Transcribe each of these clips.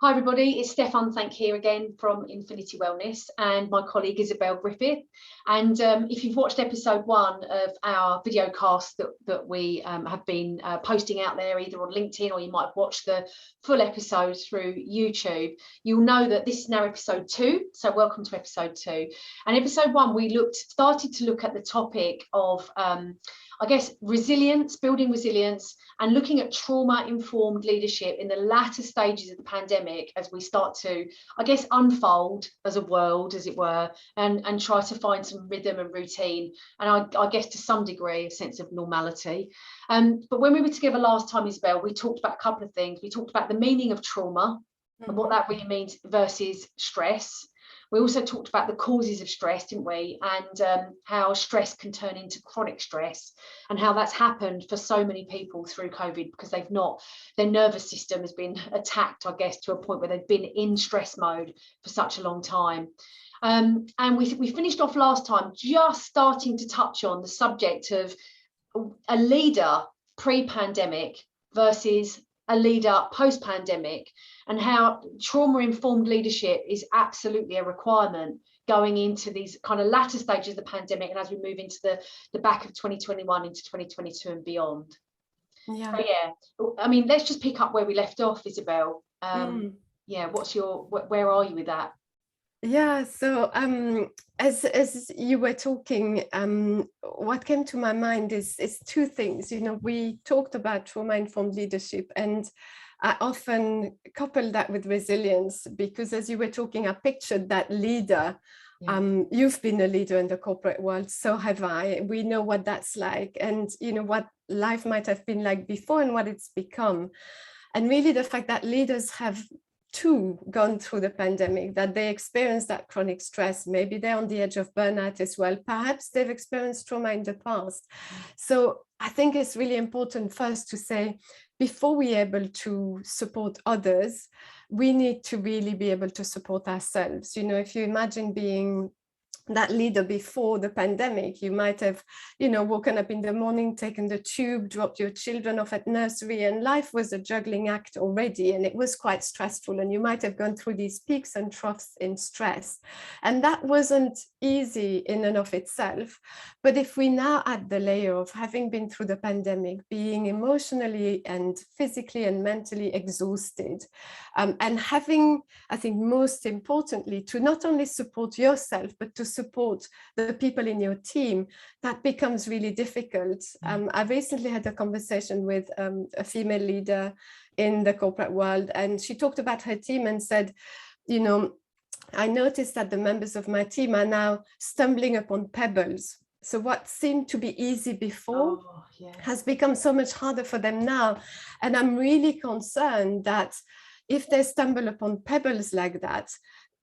Hi everybody, it's Unthank here again from Infinity Wellness and my colleague Isabelle Griffith. And if you've watched episode 1 of our video cast that we have been posting out there either on LinkedIn, or you might have watched the full episode through YouTube, you'll know that this is now episode 2. So welcome to episode 2. And episode 1, we started to look at the topic of I guess resilience, building resilience, and looking at trauma-informed leadership in the latter stages of the pandemic as we start to, I guess, unfold as a world, as it were, and try to find some rhythm and routine, and I guess to some degree a sense of normality. But when we were together last time, Isabelle, we talked about a couple of things. We talked about the meaning of trauma and what that really means versus stress. We also talked about the causes of stress, didn't we? And how stress can turn into chronic stress, and how that's happened for so many people through COVID because their nervous system has been attacked, I guess, to a point where they've been in stress mode for such a long time. And we finished off last time just starting to touch on the subject of a leader pre-pandemic versus a leader post-pandemic, and how trauma-informed leadership is absolutely a requirement going into these kind of latter stages of the pandemic, and as we move into the back of 2021 into 2022 and beyond. So I mean, let's just pick up where we left off, Isabelle. Yeah, where are you with that? Yeah, so as you were talking, what came to my mind is two things. You know, we talked about trauma-informed leadership, and I often couple that with resilience, because as you were talking, I pictured that leader. You've been a leader in the corporate world, so have I. We know what that's like, and you know what life might have been like before and what it's become. And really the fact that leaders have too gone through the pandemic, that they experience that chronic stress, maybe they're on the edge of burnout as well, perhaps they've experienced trauma in the past. So I think it's really important first to say, before we're able to support others, we need to really be able to support ourselves. You know, if you imagine being that leader before the pandemic, you might have, you know, woken up in the morning, taken the tube, dropped your children off at nursery, and life was a juggling act already, and it was quite stressful, and you might have gone through these peaks and troughs in stress, and that wasn't easy in and of itself. But if we now add the layer of having been through the pandemic, being emotionally and physically and mentally exhausted, and having, I think most importantly, to not only support yourself but to support the people in your team, that becomes really difficult. I recently had a conversation with a female leader in the corporate world, and she talked about her team and said, you know, I noticed that the members of my team are now stumbling upon pebbles. So what seemed to be easy before has become so much harder for them now. And I'm really concerned that if they stumble upon pebbles like that,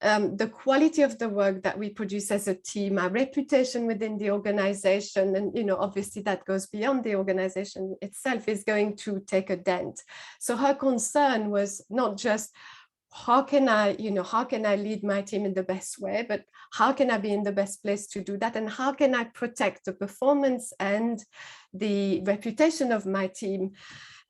the quality of the work that we produce as a team, our reputation within the organization, and you know, obviously that goes beyond the organization itself, is going to take a dent. So her concern was not just how can I lead my team in the best way, but how can I be in the best place to do that, and how can I protect the performance and the reputation of my team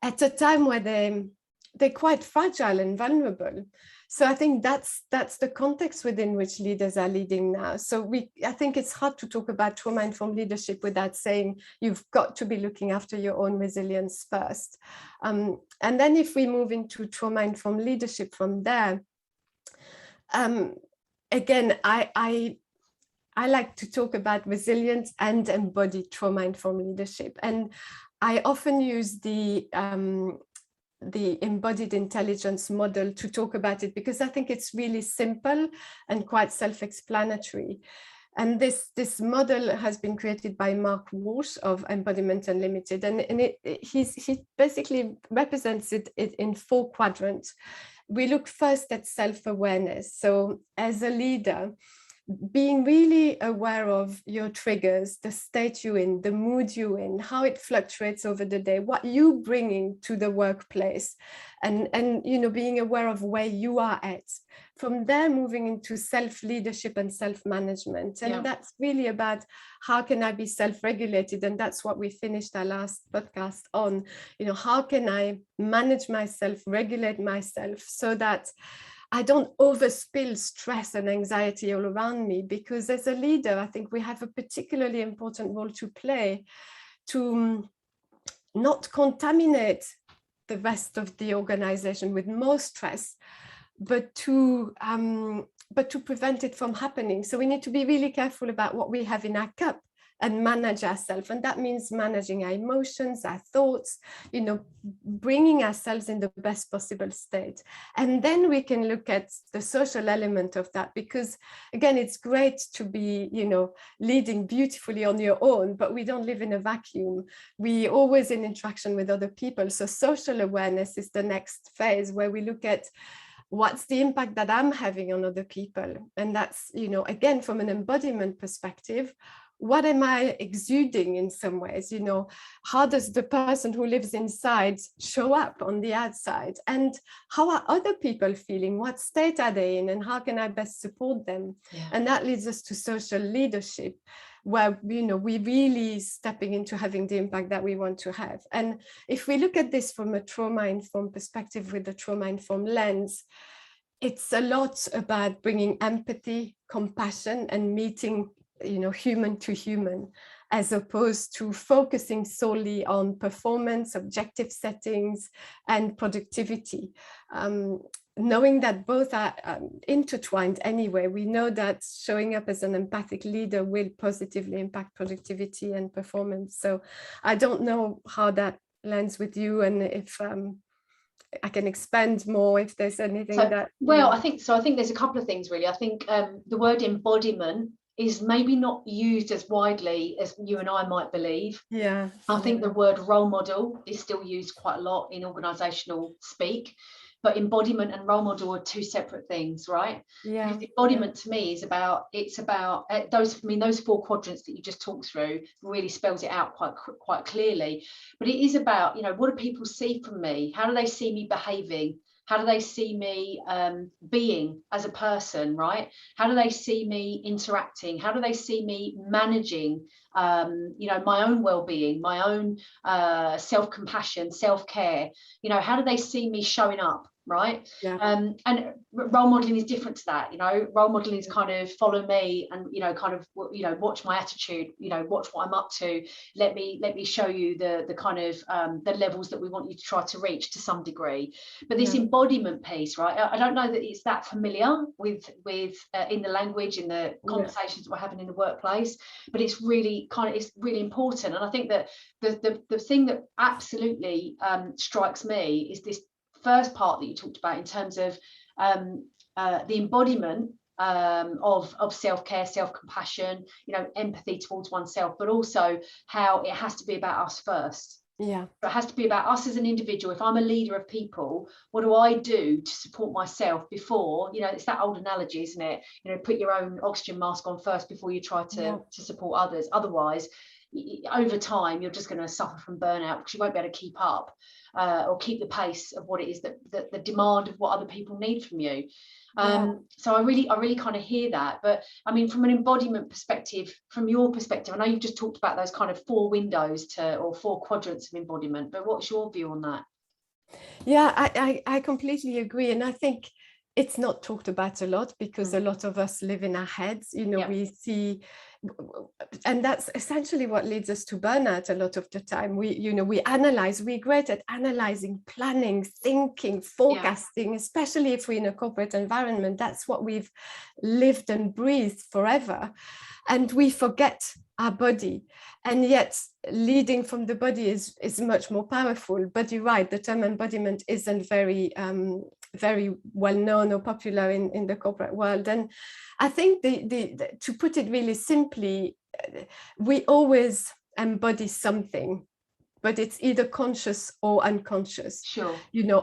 at a time where they're quite fragile and vulnerable. So I think that's the context within which leaders are leading now. So I think it's hard to talk about trauma-informed leadership without saying you've got to be looking after your own resilience first. And then if we move into trauma-informed leadership from there, again, I like to talk about resilience and embodied trauma-informed leadership. And I often use the embodied intelligence model to talk about it, because I think it's really simple and quite self-explanatory. And this model has been created by Mark Walsh of Embodiment Unlimited, and he basically represents it in 4 quadrants. We look first at self-awareness. So as a leader, being really aware of your triggers, the state you're in, the mood you're in, how it fluctuates over the day, what you're bringing to the workplace, and being aware of where you are at. From there, moving into self-leadership and self-management. And that's really about how can I be self-regulated? And that's what we finished our last podcast on. How can I manage myself, regulate myself so that I don't overspill stress and anxiety all around me? Because as a leader, I think we have a particularly important role to play to not contaminate the rest of the organization with more stress, but to prevent it from happening. So we need to be really careful about what we have in our cup and manage ourselves. And that means managing our emotions, our thoughts, bringing ourselves in the best possible state. And then we can look at the social element of that, because again, it's great to be, leading beautifully on your own, but we don't live in a vacuum. We're always in interaction with other people. So social awareness is the next phase, where we look at what's the impact that I'm having on other people. And that's, again, from an embodiment perspective, what am I exuding in some ways? How does the person who lives inside show up on the outside? And how are other people feeling? What state are they in? And how can I best support them? Yeah. And that leads us to social leadership, where, we're really stepping into having the impact that we want to have. And if we look at this from a trauma-informed perspective, with the trauma-informed lens, it's a lot about bringing empathy, compassion, and meeting human to human, as opposed to focusing solely on performance, objective settings, and productivity. Knowing that both are intertwined anyway, we know that showing up as an empathic leader will positively impact productivity and performance. So I don't know how that lands with you, and if I can expand more if there's anything that... Well, I think there's a couple of things really. I think the word embodiment is maybe not used as widely as you and I might believe. Yeah. I think the word role model is still used quite a lot in organizational speak, but embodiment and role model are two separate things, right? Yeah. Because embodiment to me is about those 4 quadrants that you just talked through really spells it out quite clearly. But it is about, what do people see from me? How do they see me behaving? How do they see me being as a person, right? How do they see me interacting? How do they see me managing, my own well-being, my own self-compassion, self-care? How do they see me showing up? Right. Yeah. And role modeling is different to that. Role modeling is kind of follow me and watch my attitude, watch what I'm up to. Let me show you the kind of the levels that we want you to try to reach to some degree. But this embodiment piece, right, I don't know that it's that familiar with in the language, in the conversations that we're having in the workplace, but it's really important. And I think that the thing that absolutely strikes me is this first part that you talked about in terms of the embodiment of self-care, self-compassion, empathy towards oneself, but also how it has to be about us first. Yeah. It has to be about us as an individual. If I'm a leader of people, what do I do to support myself before, it's that old analogy, isn't it? Put your own oxygen mask on first before you try to support others. Otherwise, over time, you're just going to suffer from burnout because you won't be able to keep up or keep the pace of what it is that the demand of what other people need from you. So I really kind of hear that. But I mean, from an embodiment perspective, from your perspective, I know you've just talked about those kind of 4 windows or 4 quadrants of embodiment, but what's your view on that? Yeah, I completely agree. And I think it's not talked about a lot because a lot of us live in our heads, we see, and that's essentially what leads us to burnout a lot of the time. We analyze, we're great at analyzing, planning, thinking, forecasting, especially if we're in a corporate environment. That's what we've lived and breathed forever. And we forget our body. And yet leading from the body is much more powerful. But you're right, the term embodiment isn't very well known or popular in the corporate world. And I think to put it really simply, we always embody something, but it's either conscious or unconscious. Sure.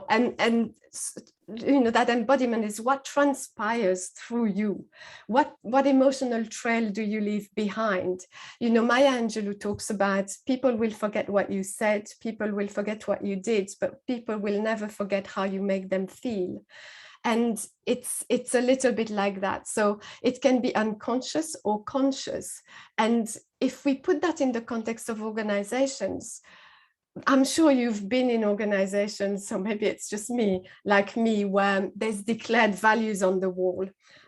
And that embodiment is what transpires through you. What emotional trail do you leave behind? Maya Angelou talks about people will forget what you said, people will forget what you did, but people will never forget how you make them feel. And it's a little bit like that. So it can be unconscious or conscious. And if we put that in the context of organizations, I'm sure you've been in organizations, so maybe it's just me, like me, where there's declared values on the wall.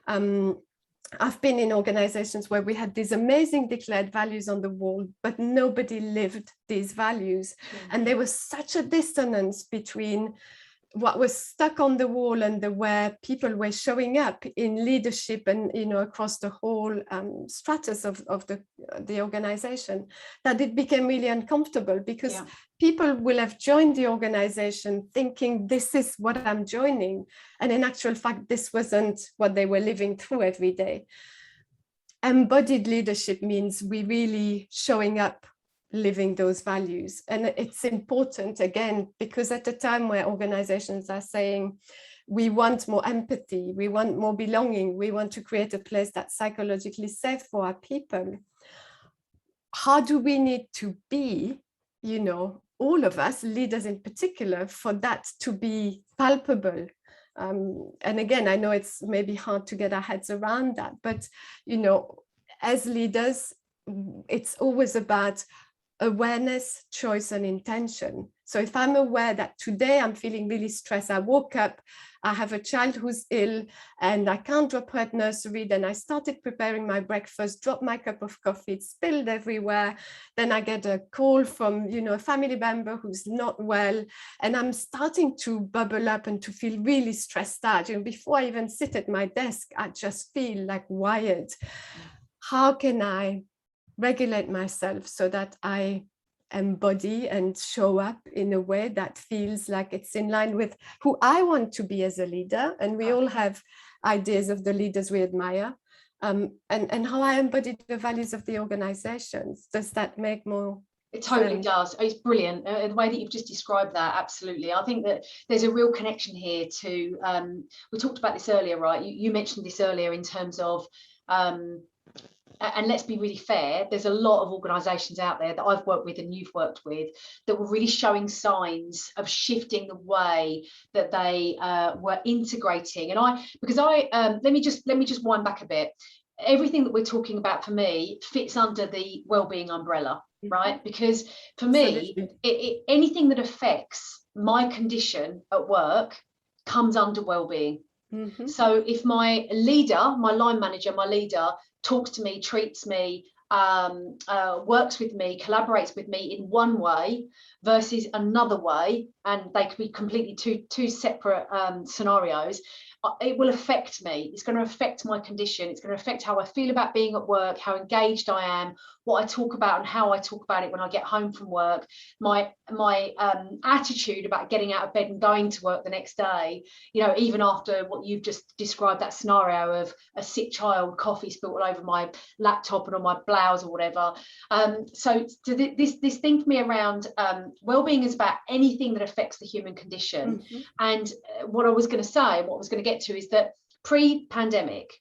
I've been in organizations where we had these amazing declared values on the wall, but nobody lived these values. Mm-hmm. And there was such a dissonance between what was stuck on the wall and where people were showing up in leadership and across the whole stratus of the organization, that it became really uncomfortable, because people will have joined the organization thinking this is what I'm joining, and in actual fact this wasn't what they were living through every day. Embodied leadership means we really showing up, living those values. And it's important, again, because at a time where organizations are saying we want more empathy, we want more belonging, we want to create a place that's psychologically safe for our people, how do we need to be, all of us, leaders in particular, for that to be palpable? And again, I know it's maybe hard to get our heads around that, but as leaders, it's always about awareness, choice, and intention. So if I'm aware that today I'm feeling really stressed, I woke up, I have a child who's ill and I can't drop her at nursery, then I started preparing my breakfast, dropped my cup of coffee, it spilled everywhere. Then I get a call from, a family member who's not well, and I'm starting to bubble up and to feel really stressed out. Before I even sit at my desk, I just feel like wired. How can I regulate myself so that I embody and show up in a way that feels like it's in line with who I want to be as a leader? And we all have ideas of the leaders we admire, and how I embody the values of the organizations. Does that make more It totally does. It's brilliant. The way that you've just described that, absolutely. I think that there's a real connection here to, we talked about this earlier, right? You mentioned this earlier in terms of, and let's be really fair, there's a lot of organisations out there that I've worked with and you've worked with that were really showing signs of shifting the way that they were integrating. And let me just wind back a bit. Everything that we're talking about for me fits under the wellbeing umbrella, right? Because for me, anything that affects my condition at work comes under wellbeing. Mm-hmm. So if my leader, my line manager, my leader talks to me, treats me, works with me, collaborates with me in one way versus another way, and they could be completely two separate scenarios, it will affect me. It's going to affect my condition. It's going to affect how I feel about being at work, how engaged I am, what I talk about and how I talk about it when I get home from work, my attitude about getting out of bed and going to work the next day, even after what you've just described, that scenario of a sick child, coffee spilled all over my laptop and on my blouse or whatever. So this thing for me around well-being is about anything that affects the human condition. Mm-hmm. And what I was going to get to is that pre-pandemic,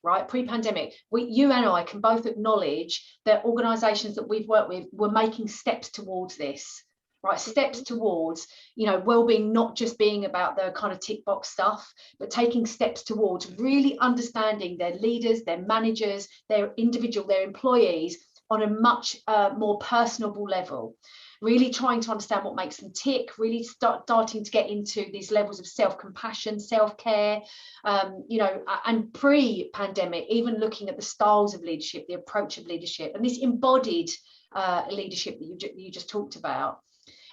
you and I can both acknowledge that organisations that we've worked with were making steps towards this, right? Steps towards, well-being not just being about the kind of tick box stuff, but taking steps towards really understanding their leaders, their managers, their employees on a much more personable level. Really trying to understand what makes them tick, really starting to get into these levels of self-compassion, self-care, and pre-pandemic, even looking at the styles of leadership, the approach of leadership, and this embodied leadership that you just talked about.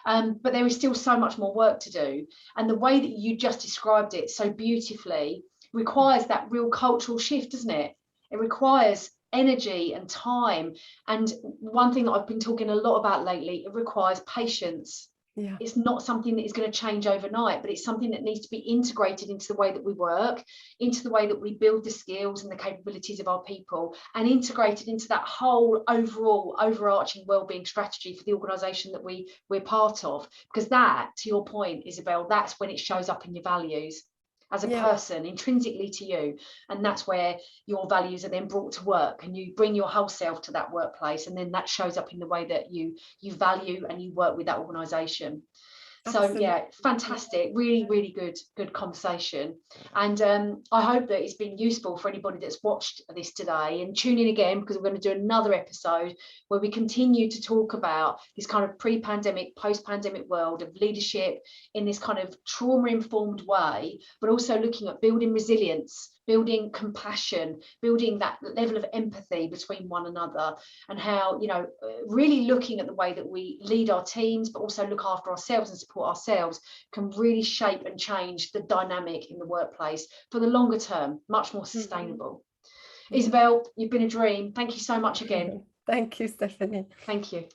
But there is still so much more work to do. And the way that you just described it so beautifully requires that real cultural shift, doesn't it? It requires energy and time. And one thing that I've been talking a lot about lately, it requires patience. Yeah. It's not something that is going to change overnight, but it's something that needs to be integrated into the way that we work, into the way that we build the skills and the capabilities of our people, and integrated into that whole overall overarching wellbeing strategy for the organisation that we're part of. Because that, to your point, Isabelle, that's when it shows up in your values. as a person, intrinsically to you. And that's where your values are then brought to work, and you bring your whole self to that workplace, and then that shows up in the way that you value and you work with that organisation. So yeah, fantastic, really good conversation. And I hope that it's been useful for anybody that's watched this today, and tune in again, because we're going to do another episode where we continue to talk about this kind of pre-pandemic, post-pandemic world of leadership in this kind of trauma-informed way, but also looking at building resilience, building compassion, building that level of empathy between one another, and how, you know, really looking at the way that we lead our teams, but also look after ourselves and support ourselves, can really shape and change the dynamic in the workplace for the longer term, much more sustainable. Isabelle, you've been a dream. Thank you so much again. Thank you, Stephanie. Thank you.